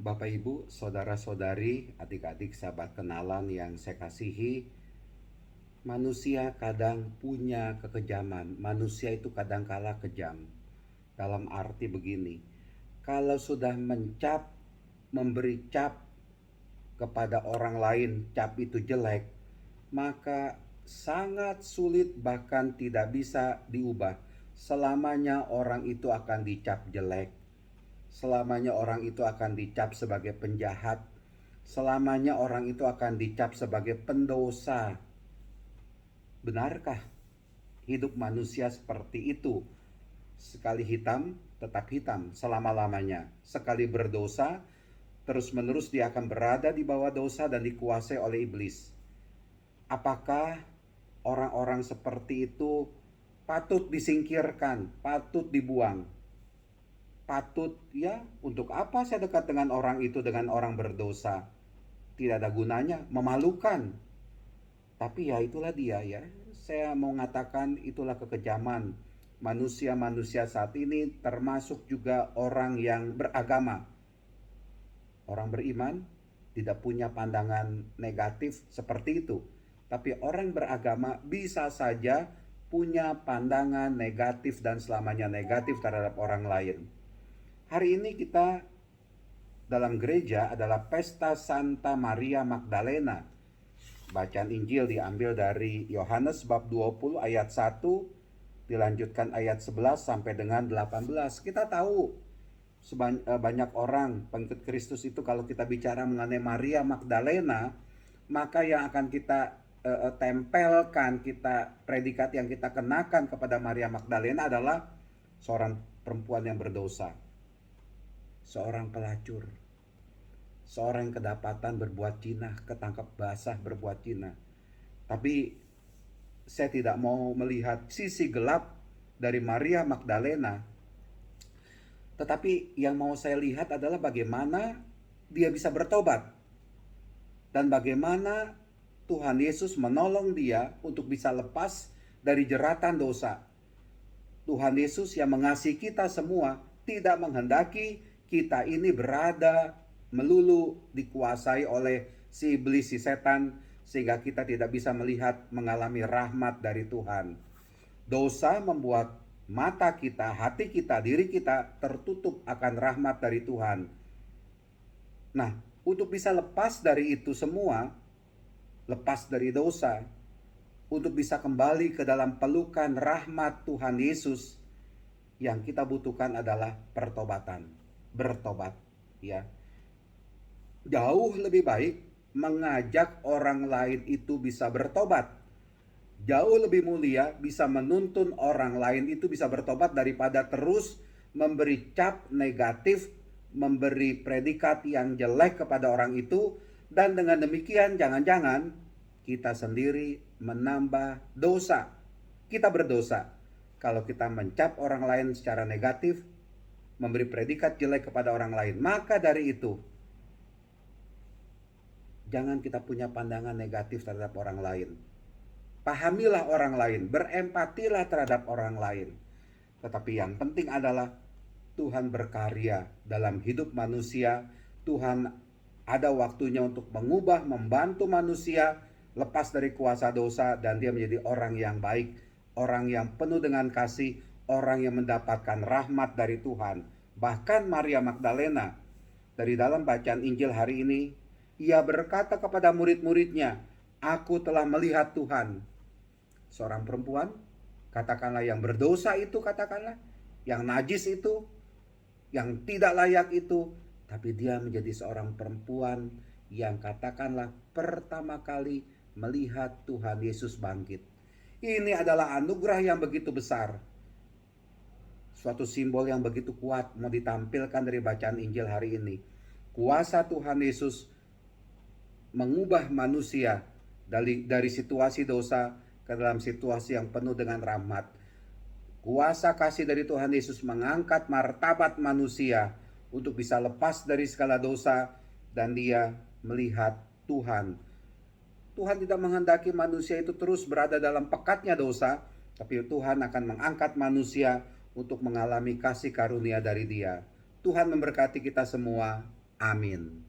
Bapak Ibu, saudara-saudari, adik-adik, sahabat kenalan yang saya kasihi, manusia kadang punya kekejaman. Manusia itu kadangkala kejam. Dalam arti begini, kalau sudah mencap, memberi cap kepada orang lain, cap itu jelek, maka sangat sulit bahkan tidak bisa diubah. Selamanya orang itu akan dicap jelek. Selamanya orang itu akan dicap sebagai penjahat. Selamanya orang itu akan dicap sebagai pendosa. Benarkah hidup manusia seperti itu? Sekali hitam, tetap hitam selama-lamanya. Sekali berdosa, terus-menerus dia akan berada di bawah dosa dan dikuasai oleh iblis. Apakah orang-orang seperti itu patut disingkirkan, patut dibuang? Patut ya, untuk apa saya dekat dengan orang itu, dengan orang berdosa? Tidak ada gunanya, memalukan. Tapi ya itulah dia ya. Saya mau mengatakan itulah kekejaman manusia-manusia saat ini, termasuk juga orang yang beragama. Orang beriman tidak punya pandangan negatif seperti itu. Tapi orang beragama bisa saja punya pandangan negatif dan selamanya negatif terhadap orang lain. Hari ini kita dalam gereja adalah pesta Santa Maria Magdalena. Bacaan Injil diambil dari Yohanes bab 20 ayat 1, dilanjutkan ayat 11 sampai dengan 18. Kita tahu banyak orang pengikut Kristus itu kalau kita bicara mengenai Maria Magdalena, maka yang akan kita tempelkan, kita predikat yang kita kenakan kepada Maria Magdalena adalah seorang perempuan yang berdosa, seorang pelacur, seorang yang kedapatan berbuat zina, ketangkap basah berbuat zina. Tapi saya tidak mau melihat sisi gelap dari Maria Magdalena. Tetapi yang mau saya lihat adalah bagaimana dia bisa bertobat. Dan bagaimana Tuhan Yesus menolong dia untuk bisa lepas dari jeratan dosa. Tuhan Yesus yang mengasihi kita semua tidak menghendaki kita ini berada melulu dikuasai oleh si iblis, si setan, sehingga kita tidak bisa melihat, mengalami rahmat dari Tuhan. Dosa membuat mata kita, hati kita, diri kita tertutup akan rahmat dari Tuhan. Nah, untuk bisa lepas dari itu semua, lepas dari dosa, untuk bisa kembali ke dalam pelukan rahmat Tuhan Yesus, yang kita butuhkan adalah pertobatan, bertobat, ya. Jauh lebih baik mengajak orang lain itu bisa bertobat. Jauh lebih mulia bisa menuntun orang lain itu bisa bertobat daripada terus memberi cap negatif, memberi predikat yang jelek kepada orang itu, dan dengan demikian jangan-jangan kita sendiri menambah dosa. Kita berdosa kalau kita mencap orang lain secara negatif, memberi predikat jelek kepada orang lain. Maka dari itu, jangan kita punya pandangan negatif terhadap orang lain. Pahamilah orang lain, berempatilah terhadap orang lain. Tetapi yang penting adalah Tuhan berkarya dalam hidup manusia. Tuhan ada waktunya untuk mengubah, membantu manusia lepas dari kuasa dosa, dan dia menjadi orang yang baik, orang yang penuh dengan kasih, orang yang mendapatkan rahmat dari Tuhan. Bahkan Maria Magdalena, dari dalam bacaan Injil hari ini, ia berkata kepada murid-muridnya, "Aku telah melihat Tuhan." Seorang perempuan, katakanlah yang berdosa itu, katakanlah yang najis itu, yang tidak layak itu, tapi dia menjadi seorang perempuan yang katakanlah pertama kali melihat Tuhan Yesus bangkit. Ini adalah anugerah yang begitu besar, suatu simbol yang begitu kuat mau ditampilkan dari bacaan Injil hari ini. Kuasa Tuhan Yesus mengubah manusia dari situasi dosa ke dalam situasi yang penuh dengan rahmat. Kuasa kasih dari Tuhan Yesus mengangkat martabat manusia untuk bisa lepas dari segala dosa, dan dia melihat Tuhan. Tuhan tidak menghendaki manusia itu terus berada dalam pekatnya dosa, tapi Tuhan akan mengangkat manusia untuk mengalami kasih karunia dari Dia. Tuhan memberkati kita semua. Amin.